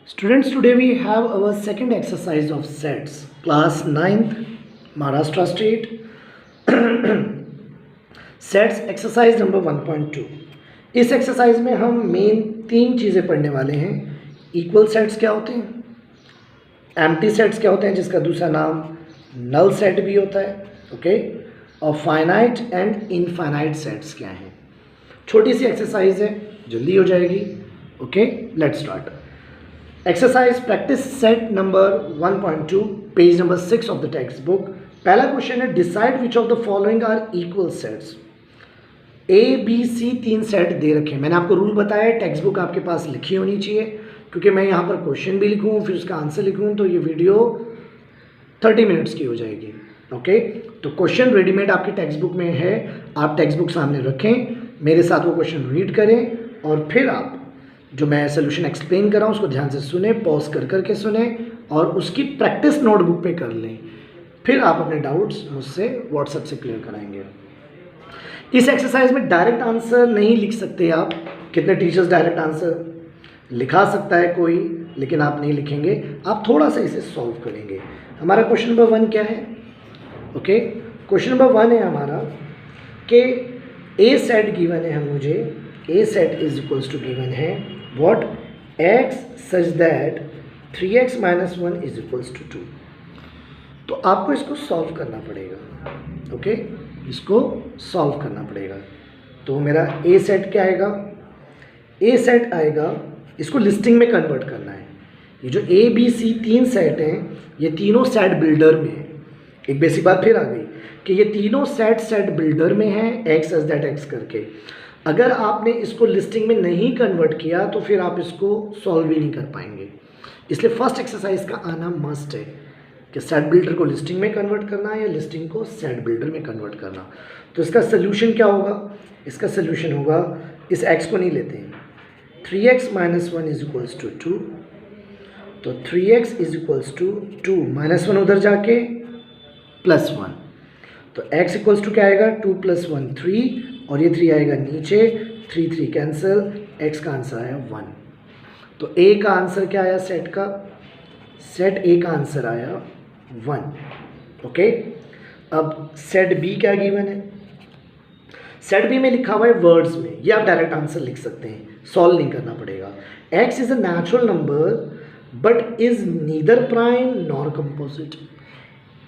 Students, today we have our second exercise of sets, class 9th, Maharashtra State. Sets exercise number 1.2। इस exercise में हम main तीन चीज़ें पढ़ने वाले हैं। इक्वल सेट्स क्या होते हैं, एम्प्टी सेट्स क्या होते हैं जिसका दूसरा नाम नल सेट भी होता है, ओके, और फाइनाइट एंड इनफाइनाइट सेट्स क्या हैं। छोटी सी एक्सरसाइज है, जल्दी हो जाएगी। Okay, let's start. Exercise practice set number 1.2, page number 6 of the textbook. पहला क्वेश्चन है, decide which of the following are equal sets. A B C तीन सेट दे रखे हैं। मैंने आपको रूल बताया है, टेक्स्ट बुक आपके पास लिखी होनी चाहिए, क्योंकि मैं यहाँ पर क्वेश्चन भी लिखूँ फिर उसका आंसर लिखूँ तो ये वीडियो 30 मिनट्स की हो जाएगी। ओके, तो क्वेश्चन रेडीमेड आपकी टेक्स्ट बुक में है, आप टेक्स्ट बुक सामने रखें, मेरे साथ वो क्वेश्चन रीड करें और फिर आप जो मैं सोल्यूशन एक्सप्लेन कर रहा हूँ उसको ध्यान से सुने, पॉज कर करके सुने और उसकी प्रैक्टिस नोटबुक पे कर लें। फिर आप अपने डाउट्स मुझसे व्हाट्सएप से क्लियर कराएंगे। इस एक्सरसाइज में डायरेक्ट आंसर नहीं लिख सकते आप। कितने टीचर्स डायरेक्ट आंसर लिखा सकता है कोई, लेकिन आप नहीं लिखेंगे, आप थोड़ा सा इसे सॉल्व करेंगे। हमारा क्वेश्चन नंबर 1 क्या है? ओके, क्वेश्चन नंबर 1 है हमारा कि ए सेट गिवन है, हम मुझे A set is equals to given है what x such that 3x - 1 is equals to 2। तो आपको इसको सॉल्व करना पड़ेगा। ओके, इसको सॉल्व करना पड़ेगा। तो मेरा ए सेट क्या आएगा? ए सेट आएगा, इसको लिस्टिंग में कन्वर्ट करना है। ये जो ए बी सी तीन सेट हैं, ये तीनों सेट बिल्डर में है। एक बेसिक बात फिर आ गई कि ये तीनों सेट बिल्डर में है, एक्स एज दैट एक्स करके। अगर आपने इसको लिस्टिंग में नहीं कन्वर्ट किया तो फिर आप इसको सॉल्व भी नहीं कर पाएंगे। इसलिए फर्स्ट एक्सरसाइज का आना मस्ट है कि सेट बिल्डर को लिस्टिंग में कन्वर्ट करना है या लिस्टिंग को सेट बिल्डर में कन्वर्ट करना। तो इसका सोल्यूशन क्या होगा? इसका सोल्यूशन होगा, इस x को नहीं लेते हैं, 3x - 1 इज इक्वल्स टू 2। तो 3x इज इक्वल्स टू 2 -1 उधर जाके +1। तो x इक्वल्स टू क्या आएगा? 2 + 1 3, और ये 3 आएगा नीचे, 3 3 कैंसिल, x का आंसर आया 1। तो a का आंसर क्या आया? सेट का, सेट a का आंसर आया 1। ओके, अब सेट b क्या गिवन है? सेट b में लिखा हुआ है वर्ड्स में, ये आप डायरेक्ट आंसर लिख सकते हैं, सॉल्व नहीं करना पड़ेगा। x is a natural number but is neither prime nor composite.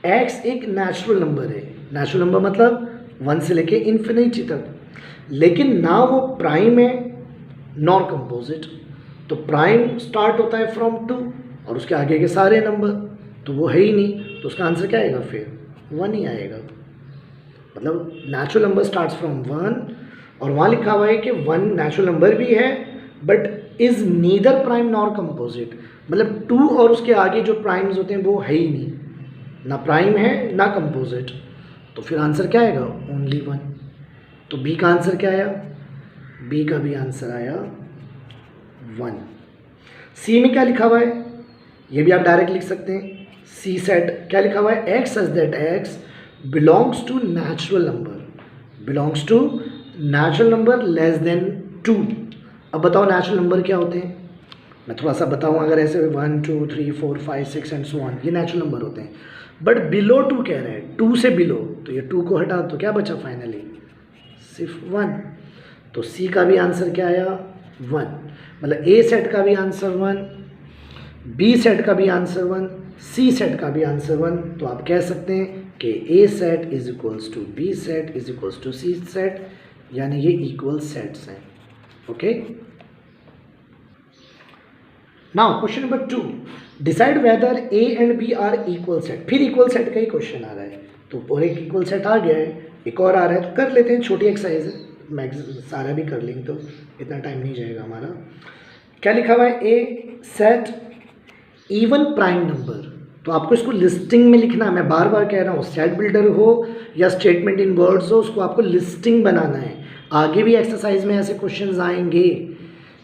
x एक नेचुरल नंबर है, नेचुरल नंबर मतलब 1 से लेके इन्फिनिटी तक, लेकिन ना वो प्राइम है नॉर कंपोजिट। तो प्राइम स्टार्ट होता है फ्रॉम 2 और उसके आगे के सारे नंबर तो वो है ही नहीं, तो उसका आंसर क्या आएगा? फिर 1 ही आएगा। मतलब नेचुरल नंबर स्टार्ट्स फ्रॉम 1 और वहाँ लिखा हुआ है कि 1 नेचुरल नंबर भी है but is neither prime nor composite, मतलब 2 और उसके आगे जो प्राइम्स होते हैं वो है ही नहीं, ना प्राइम है ना कंपोजिट। तो फिर आंसर क्या आएगा? ओनली 1। तो बी का आंसर क्या आया? बी का भी आंसर आया 1। सी में क्या लिखा हुआ है? ये भी आप डायरेक्ट लिख सकते हैं। सी सेट क्या लिखा हुआ है? X such that x belongs to natural number, belongs to natural number less than 2। अब बताओ नेचुरल नंबर क्या होते हैं? मैं थोड़ा सा बताऊँ, अगर ऐसे 1 2 3 4 5 6 एंड सो ऑन, ये नेचुरल नंबर होते हैं। बट बिलो 2 कह रहे हैं, 2 से बिलो, तो ये 2 को हटा तो क्या बचा फाइनली? सिर्फ 1। तो सी का भी आंसर क्या आया? 1। मतलब ए सेट का भी आंसर 1, बी सेट का भी आंसर 1, सी सेट का भी आंसर 1। तो आप कह सकते हैं कि A set is equals to B set is equals to C set, यानी ये इक्वल सेट्स हैं। Okay, now question number 2, decide whether A and B are equal set. फिर इक्वल सेट का ही क्वेश्चन आ रहा है, तो और एक इक्वल सेट आ गया है, एक और आ रहा है, तो कर लेते हैं। छोटी एक्सरसाइज है, सारा भी कर लेंगे तो इतना टाइम नहीं जाएगा हमारा। क्या लिखा हुआ है? ए सेट इवन प्राइम नंबर। तो आपको इसको लिस्टिंग में लिखना है, मैं बार बार कह रहा हूँ, सेट बिल्डर हो या स्टेटमेंट इन वर्ड्स हो, उसको आपको लिस्टिंग बनाना है। आगे भी एक्सरसाइज में ऐसे क्वेश्चन आएंगे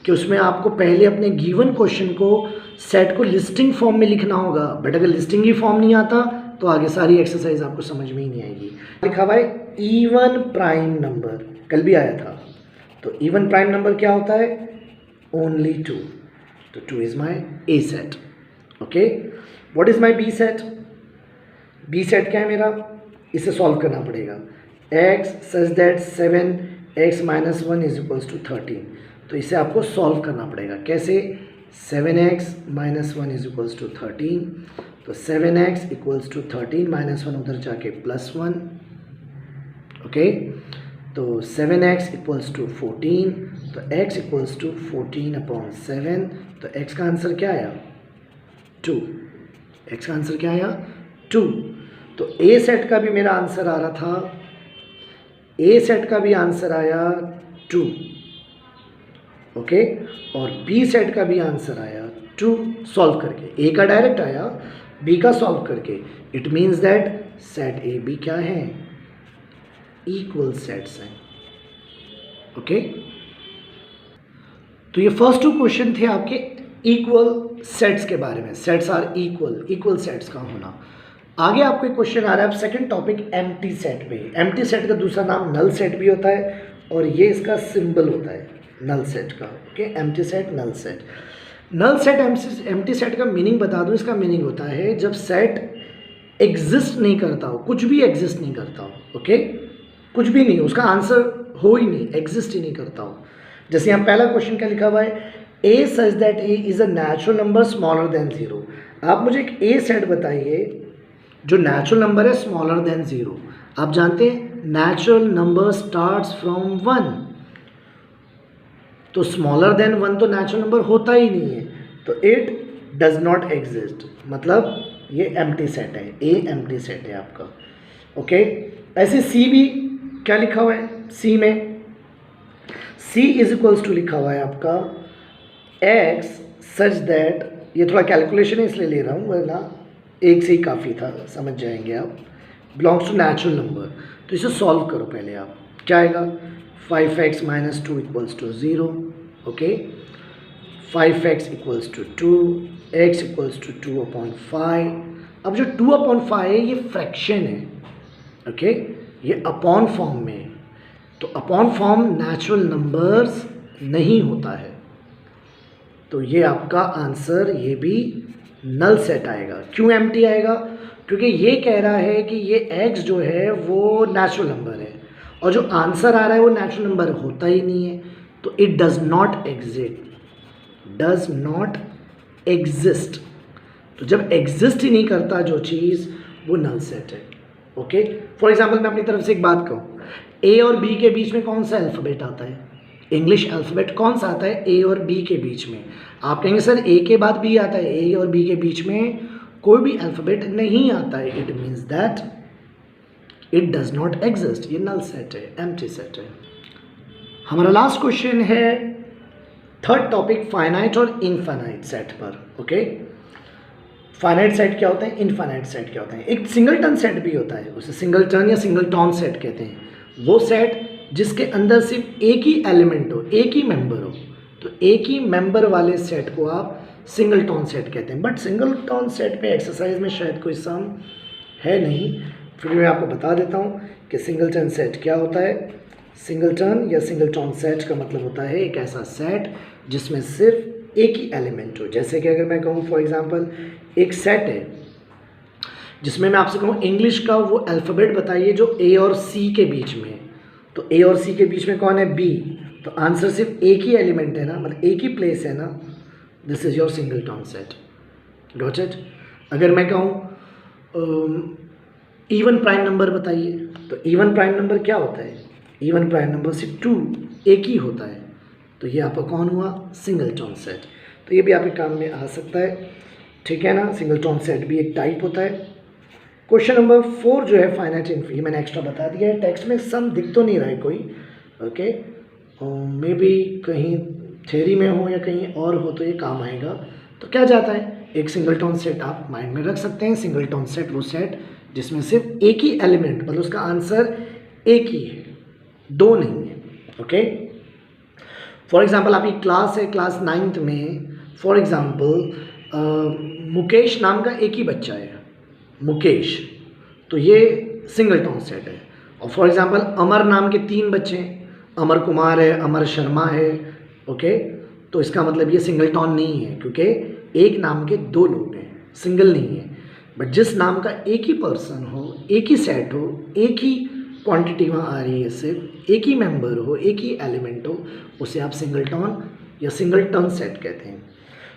कि उसमें आपको पहले अपने गिवन क्वेश्चन को, सेट को लिस्टिंग फॉर्म में लिखना होगा। बट अगर लिस्टिंग ही फॉर्म नहीं आता तो आगे सारी एक्सरसाइज आपको समझ में ही नहीं आएगी। लिखा हुआ है इवन प्राइम नंबर, कल भी आया था। तो इवन प्राइम नंबर क्या होता है? ओनली 2। तो 2 is my A set. Okay, what is my B set? B set क्या है मेरा? इसे सॉल्व करना पड़ेगा. x such that 7x minus 1 is equals to 13. तो इसे आपको सॉल्व करना पड़ेगा. कैसे? 7x minus 1 is equals to 13. तो 7x इक्वल्स टू 13 माइनस 1 उधर जाके प्लस 1. ओके, तो 7x इक्वल्स टू 14. तो x इक्वल्स टू 14 अपॉन 7. तो x का आंसर क्या आया? 2. x का आंसर क्या आया? 2. तो ए सेट का भी मेरा आंसर आ रहा था, ए सेट का भी आंसर आया 2. ओके, और बी सेट का भी आंसर आया 2 सॉल्व करके. ए का डायरेक्ट आया, बी का सॉल्व करके. It means that set A B क्या है? इक्वल सेट्स हैं. ओके, तो ये फर्स्ट 2 क्वेश्चन थे आपके इक्वल सेट्स के बारे में. Sets are equal, equal sets का होना. आगे आपको एक क्वेश्चन आ रहा है. अब सेकंड टॉपिक एम्प्टी सेट पे. एम्प्टी सेट का दूसरा नाम नल सेट भी होता है और ये इसका सिंबल होता है नल सेट का. Okay, empty set, null set. Null set, empty set का मीनिंग बता दूं. इसका मीनिंग होता है जब सेट एग्जिस्ट नहीं करता हो, कुछ भी एग्जिस्ट नहीं करता हो. ओके, कुछ भी नहीं, उसका आंसर हो ही नहीं, एग्जिस्ट ही नहीं करता हो. जैसे यहाँ पहला क्वेश्चन क्या लिखा हुआ है? A such that A is a natural number smaller than 0. आप मुझे एक ए सेट बताइए जो नेचुरल नंबर है स्मॉलर देन 0. आप जानते हैं नेचुरल नंबर स्टार्ट्स फ्रॉम 1. तो स्मॉलर देन 1 तो नेचुरल नंबर होता ही नहीं है. तो इट डज नॉट एग्जिस्ट, मतलब ये एम्प्टी सेट है. ए एम्प्टी सेट है आपका. ओके, ऐसे सी भी क्या लिखा हुआ है? सी में सी इज इक्वल्स टू लिखा हुआ है आपका एक्स सच दैट, ये थोड़ा कैलकुलेशन है इसलिए ले रहा हूँ, वरना एक से ही काफ़ी था, समझ जाएंगे आप. Belongs to natural number. तो इसे सॉल्व करो पहले आप. क्या आएगा? 5x minus 2 equals to 0. Okay, 5x equals to 2, x equals to 2/5. अब जो 2/5 है ये फ्रैक्शन है. ओके, ये अपॉन फॉर्म में है. तो अपॉन फॉर्म नेचुरल नंबर्स नहीं होता है. तो ये आपका आंसर, ये भी नल सेट आएगा. क्यों एम्प्टी आएगा? क्योंकि ये कह रहा है कि ये x जो है वो नेचुरल नंबर है और जो आंसर आ रहा है वो नेचुरल नंबर होता ही नहीं है. तो it does not exist, does not exist. तो जब एग्जिस्ट ही नहीं करता जो चीज़, वो नल सेट है. ओके, फॉर एग्जाम्पल मैं अपनी तरफ से एक बात कहूँ, ए और बी के बीच में कौन सा अल्फ़ाबेट आता है? इंग्लिश अल्फ़ाबेट कौन सा आता है ए और बी के बीच में? आप कहेंगे सर ए के बाद बी आता है. ए और बी के बीच में कोई भी अल्फ़ाबेट नहीं आता है. It means that it does not exist. ये नल सेट है, एम्प्टी सेट है. हमारा लास्ट क्वेश्चन है थर्ड टॉपिक, फाइनाइट और इनफाइनाइट सेट पर. ओके, फाइनाइट सेट क्या होते हैं, इनफाइनाइट सेट क्या होते हैं? एक सिंगलटन सेट भी होता है, उसे सिंगलटन या सिंगलटॉन सेट कहते हैं. वो सेट जिसके अंदर सिर्फ एक ही एलिमेंट हो, एक ही मेंबर हो. तो एक ही मेंबर वाले सेट को आप सिंगलटॉन सेट कहते हैं. बट सिंगलटॉन सेट पे एक्सरसाइज में शायद कोई सम है नहीं, फिर मैं आपको बता देता हूँ कि सिंगलटन सेट क्या होता है. सिंगलटन या सिंगलटॉन सेट का मतलब होता है एक ऐसा सेट जिसमें सिर्फ एक ही एलिमेंट हो. जैसे कि अगर मैं कहूँ फॉर एग्जांपल एक सेट है जिसमें मैं आपसे कहूँ इंग्लिश का वो अल्फ़ाबेट बताइए जो ए और सी के बीच में है. तो ए और सी के बीच में कौन है? बी. तो आंसर सिर्फ एक ही एलिमेंट है ना, मतलब एक ही प्लेस है ना. This is your singleton set. Got it? अगर मैं कहूँ इवन प्राइम नंबर बताइए, तो इवन प्राइम नंबर क्या होता है? इवन प्राइम नंबर सिर्फ 2, एक ही होता है. तो ये आपका कौन हुआ? सिंगलटॉन सेट. तो ये भी आपके काम में आ सकता है. ठीक है ना, सिंगलटॉन सेट भी एक टाइप होता है. क्वेश्चन नंबर 4 जो है फाइनाइट इनफिनिटी, ये मैंने एक्स्ट्रा बता दिया है. टेक्स्ट में सम दिख तो नहीं रहा है कोई. ओके, मे बी कहीं थ्योरी में हो या कहीं और हो तो ये काम आएगा. तो क्या जाता है, एक सिंगलटॉन सेट आप माइंड में रख सकते हैं. सिंगलटॉन सेट वो सेट जिसमें सिर्फ एक ही एलिमेंट, मतलब उसका आंसर एक ही है, दो नहीं है. ओके, फॉर एग्जाम्पल आपकी क्लास है, क्लास 9th में फॉर एग्जाम्पल मुकेश नाम का एक ही बच्चा है, मुकेश. तो ये सिंगलटॉन सेट है. और फॉर एग्जांपल अमर नाम के 3 बच्चे हैं, अमर कुमार है, अमर शर्मा है. ओके, तो इसका मतलब ये सिंगलटन नहीं है, क्योंकि एक नाम के दो लोग हैं, सिंगल नहीं है। बट जिस नाम का एक ही पर्सन हो, एक ही सेट हो, एक ही क्वांटिटी वहाँ आ रही है, सिर्फ एक ही मेंबर हो, एक ही एलिमेंट हो, उसे आप सिंगलटन या सिंगलटन सेट कहते हैं।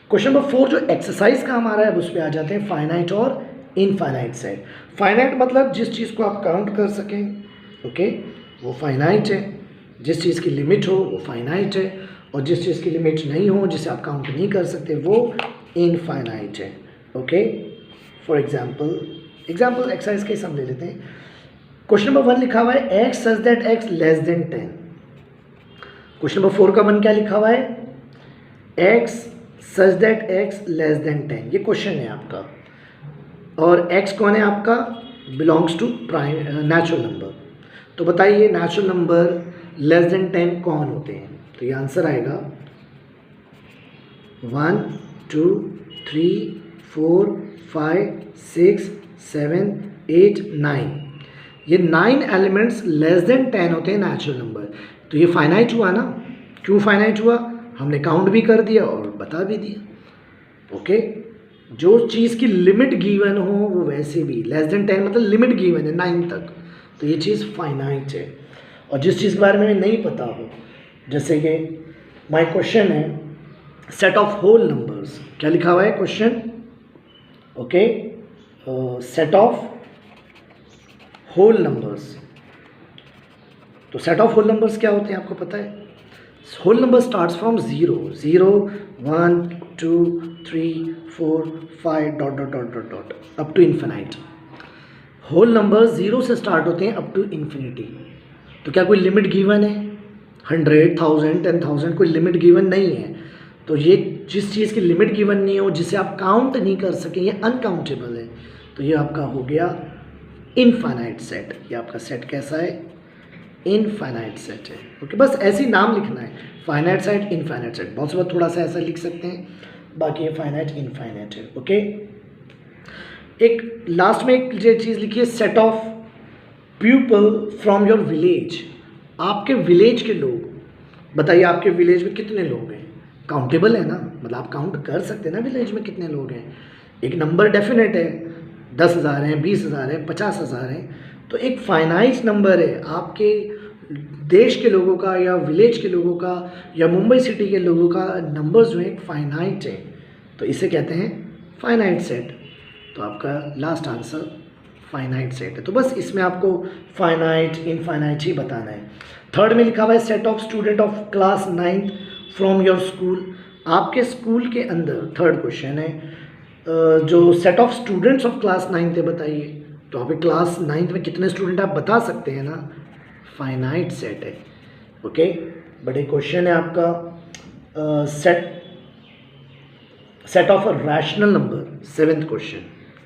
क्वेश्चन नंबर 4 जो एक्सरसाइज का हमारा है उस पर आ जाते हैं, फाइनाइट और इनफाइनाइट सेट। फाइनाइट मतलब जिस चीज़ को आप काउंट कर सकें, ओके, वो फाइनाइट है। जिस चीज़ की लिमिट हो वो फाइनाइट है, और जिस चीज़ की लिमिट नहीं हो, जिसे आप काउंट नहीं कर सकते, वो इनफाइनाइट है। ओके, फॉर एग्जाम्पल एक्सरसाइज के सम ले लेते हैं। क्वेश्चन नंबर 1 लिखा हुआ है x such that x less than 10। Question number 4 का 1 क्या लिखा हुआ है, x such that x less than 10। ये क्वेश्चन है आपका, और x कौन है आपका, belongs to prime natural number. तो बताइए नेचुरल नंबर लेस देन 10 कौन होते हैं। तो ये आंसर आएगा 1 2 3 4 5 6 7 8 9। ये 9 एलिमेंट्स लेस देन 10 होते हैं नेचुरल नंबर। तो ये फाइनाइट हुआ ना, क्यों फाइनाइट हुआ, हमने काउंट भी कर दिया और बता भी दिया। ओके, जो चीज़ की लिमिट गिवन हो वो वैसे भी लेस देन 10 मतलब लिमिट गिवन है 9 तक, तो ये चीज़ फाइनाइट है। और जिस चीज़ के बारे में नहीं पता हो, जैसे कि माय क्वेश्चन है सेट ऑफ होल नंबर्स, क्या लिखा हुआ है question, okay, set of whole numbers. तो सेट ऑफ होल नंबर्स क्या होते हैं आपको पता है, whole number starts from 0 0 1 2 3 4 5 dot dot dot dot dot up to infinite. Whole number 0 से स्टार्ट होते हैं अप टू इन्फिनिटी। तो क्या कोई लिमिट गिवन है, 100 1000 10,000 कोई लिमिट गिवन नहीं है। तो ये जिस चीज़ की लिमिट गिवन नहीं हो, जिसे आप काउंट नहीं कर सकें, ये अनकाउंटेबल है, तो ये आपका हो गया इनफाइनाइट सेट। ये आपका सेट कैसा है, इनफाइनाइट सेट है। ओके, बस ऐसे ही नाम लिखना है, फाइनाइट सेट, इनफाइनाइट सेट। बहुत से बार थोड़ा सा ऐसा लिख सकते हैं, बाकी ये फाइनाइट इनफाइनाइट है। ओके, एक लास्ट में एक चीज़ लिखिए, set of people from your village. आपके विलेज के लोग, बताइए आपके विलेज में कितने लोग हैं, काउंटेबल है ना, मतलब आप काउंट कर सकते हैं ना विलेज में कितने लोग हैं। एक नंबर डेफिनेट है, 10,000 हैं, 20,000 हैं, 50,000 हैं। तो एक फाइनाइट नंबर है आपके देश के लोगों का या विलेज के लोगों का या मुंबई सिटी के लोगों का नंबर जो है एक फाइनाइट है, तो इसे कहते हैं फाइनाइट सेट। तो आपका लास्ट आंसर फाइनाइट सेट है। तो बस इसमें आपको फाइनाइट इनफाइनाइट ही बताना है। थर्ड में लिखा हुआ है set of student of class 9 from your school. आपके स्कूल के अंदर, थर्ड क्वेश्चन है, जो set of students of class 9 थे बताइए। तो आप क्लास 9 में कितने स्टूडेंट आप बता सकते हैं ना, फाइनाइट सेट है। ओके, बट एक क्वेश्चन है आपका set of a rational number, 7th question,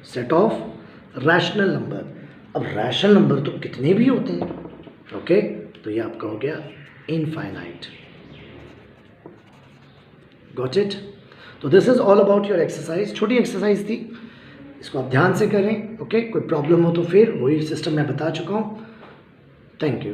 set of rational number. अब रैशनल नंबर तो कितने भी होते हैं। ओके, तो ये आपका हो गया इनफाइनाइट। Got it. तो this is all about your exercise. छोटी एक्सरसाइज थी, इसको आप ध्यान से करें। ओके, कोई प्रॉब्लम हो तो फिर वही सिस्टम मैं बता चुका हूँ। Thank you.